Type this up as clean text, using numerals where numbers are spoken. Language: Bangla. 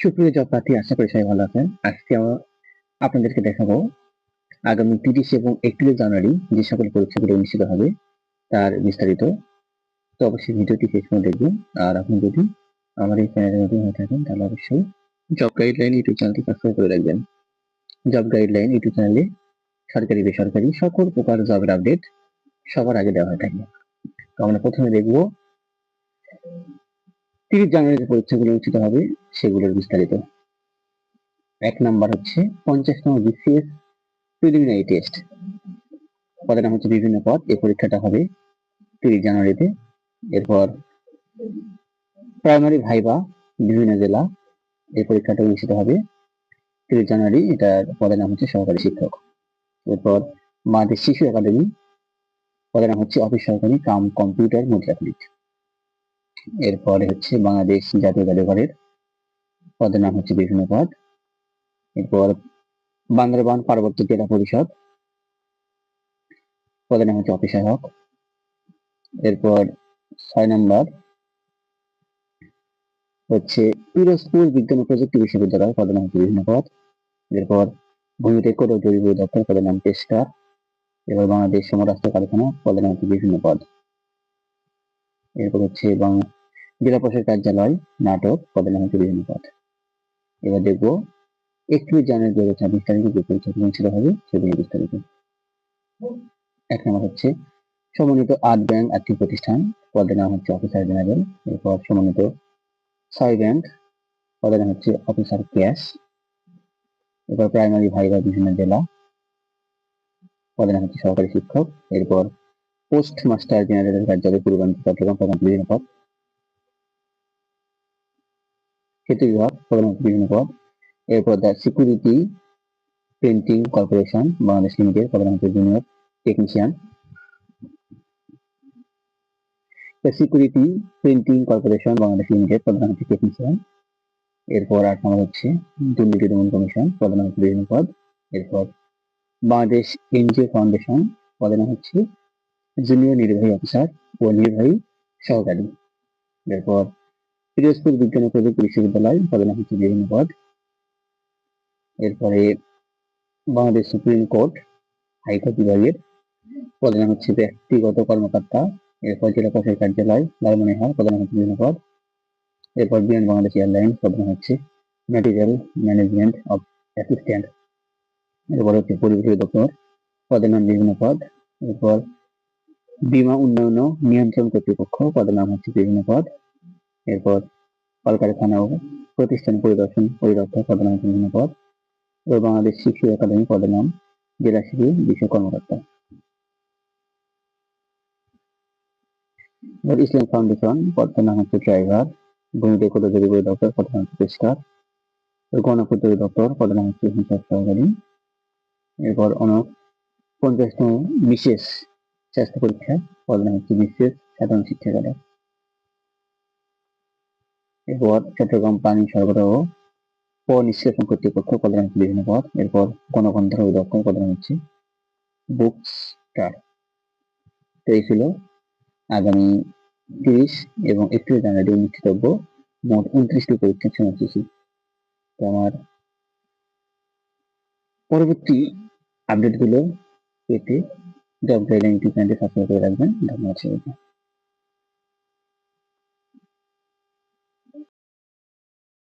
সুপ্রিয় জব প্রার্থী, আশা করি সবাই ভালো আছেন। আজকে আপনাদেরকে দেখাবো আগামী 30 এবং 31 জানুয়ারি যে সকল পরীক্ষাগুলো অনুষ্ঠিত হবে তার বিস্তারিত। তো অবশ্যই ভিডিওটি শেষ পর্যন্ত দেখবেন। আর আপনি যদি আমার এই চ্যানেলে নতুন হয়ে থাকেন তাহলে অবশ্যই জব গাইডলাইন ইউটিউব চ্যানেলটি সাবস্ক্রাইব করে রাখবেন। জব গাইডলাইন ইউটিউব চ্যানেলে সরকারি বেসরকারি সকল প্রকার জবের আপডেট সবার আগে দেওয়া হয়ে থাকে। তো আমরা প্রথমে দেখব 30 জানুয়ারি যে পরীক্ষাগুলো অনুষ্ঠিত হবে সেগুলোর বিস্তারিত। 1 নাম্বার হচ্ছে 50তম বিসিএস প্রিলিমিনারি টেস্ট। পদের নাম হচ্ছে বিভিন্ন পদ। এই পরীক্ষাটা হবে 30 জানুয়ারিতে। এরপর প্রাইমারি ভাইবা বিভিন্ন জেলা, এই পরীক্ষাটা অনুষ্ঠিত হবে 30 জানুয়ারি। এটার পদের নাম হচ্ছে সহকারী শিক্ষক। এরপর বাংলাদেশ শিশু একাডেমি, পদের নাম হচ্ছে অফিস সহকারী কাম কম্পিউটার মুদ্রাক্ষরিক। এরপরে হচ্ছে বাংলাদেশ জাতীয় জাদুঘরের, পদের নাম হচ্ছে বিভিন্ন পদ। এরপর বান্দরবান পার্বত্য জেলা পরিষদ, পদের নাম হচ্ছে অফিস সহায়ক। এরপর 6 নম্বর হচ্ছে পিরোজপুর বিজ্ঞান ও প্রযুক্তি বিশ্ববিদ্যালয়, পদের নাম হচ্ছে বিভিন্ন পদ। এরপর ভূমিতে কোড ও জরিপ দপ্তর, পদের নাম টেস্টার। এবার বাংলাদেশ সমরাস্ত্র কারখানা, পদের নাম হচ্ছে বিভিন্ন পদ। এরপর হচ্ছে জেলা প্রশাসক কার্যালয় নাটক, পদের নাম হচ্ছে বিভিন্ন পদ। এবার দেখবো 31 জানুয়ারি 2026 তারিখে যে পরীক্ষাগুলো অনুষ্ঠিত হবে সেগুলো বিস্তারিত। 1 নম্বর হচ্ছে সমন্বিত আর্ট ব্যাংক আর্থিক প্রতিষ্ঠান, পদের নাম হচ্ছে অফিসার জেনারেল। এরপর সমন্বিত 6 ব্যাংক, পদের নাম হচ্ছে অফিসার ক্যাশ। এরপর প্রাইমারি ভাইবা বিভিন্ন জেলা, পদের নাম হচ্ছে সহকারী শিক্ষক। এরপর পোস্ট মাস্টার জেনারেলের কার্যালয় পূর্বাঞ্চল চট্টগ্রাম, পদের নাম বিভিন্ন পদ। সেতু বিভাগ, পদের নাম বিভিন্ন পদ। এরপর the security printing corporation Bangladesh limited, পদের নাম হচ্ছে junior technician. The security printing corporation Bangladesh limited, পদের নাম হচ্ছে টেকনিশিয়ান। এরপর 8 নম্বর হচ্ছে দুর্নীতি দমন কমিশন, পদের নাম হচ্ছে বিভিন্ন পদ। এরপর বাংলাদেশ এনজিও ফাউন্ডেশন, পদের নাম হচ্ছে জুনিয়র নির্বাহী অফিসার ও নির্বাহী সহকারী। এরপর পিরোজপুর বিজ্ঞান ও প্রযুক্তি বিশ্ববিদ্যালয়, পদের নাম হচ্ছে বিভিন্ন পদ। এরপরে বাংলাদেশ সুপ্রিম কোর্ট হাইকোর্ট বিভাগের, পদের নাম হচ্ছে ব্যক্তিগত কর্মকর্তা। এরপর জেলা প্রশাসক কার্যালয় লালমনিরহাট, পদের নাম হচ্ছে বিভিন্ন পদ। এরপর বিমান বাংলাদেশ এয়ারলাইন্স, পদের নাম হচ্ছে ম্যাটেরিয়াল ম্যানেজমেন্ট অফ অ্যাসিস্ট্যান্ট। এরপর হচ্ছে পরিবেশ দপ্তর, পদের নাম বিভিন্ন পদ। এরপর বীমা উন্নয়ন ও নিয়ন্ত্রণ কর্তৃপক্ষ, পদের নাম হচ্ছে বিভিন্ন পদ। এরপর কলকারখানা ও প্রতিষ্ঠান পরিদর্শন পরিদর্শক, পদের নাম হচ্ছে বিভিন্ন পদ। এবার বাংলাদেশ শিশু একাডেমি, পদের নাম জেলা শিশু বিষয় কর্মকর্তা। ইসলাম ফাউন্ডেশন, পদের নাম হচ্ছে ড্রাইভার। ভূমিতে কোড ও জরিপ দপ্তর, পদের নাম হচ্ছে টেস্টার। গণপূর্ত দপ্তর, পদের নাম হচ্ছে হিসাব সহকারী। এরপর 50তম বিশেষ স্বাস্থ্য পরীক্ষা, পদের নাম হচ্ছে বিশেষ সাধারণ শিক্ষাগার। এরপর চট্টগ্রাম পানি সরবরাহ ও নিষ্কাশন কর্তৃপক্ষ, পদের নাম হচ্ছে বিভিন্ন পদ। এরপর গণকন্ট্রোল দপ্তর, পদের নাম হচ্ছে বুকস্টার। তো এই ছিল আগামী 30 এবং 31 জানুয়ারি অনুষ্ঠিতব্য মোট 29টি পরীক্ষার সময়সূচি। তো আমার পরবর্তী আপডেট গুলো পেতে জব গাইডলাইন ইউটিউব চ্যানেলটি সাবস্ক্রাইব করে রাখবেন। ধন্যবাদ সবাইকে।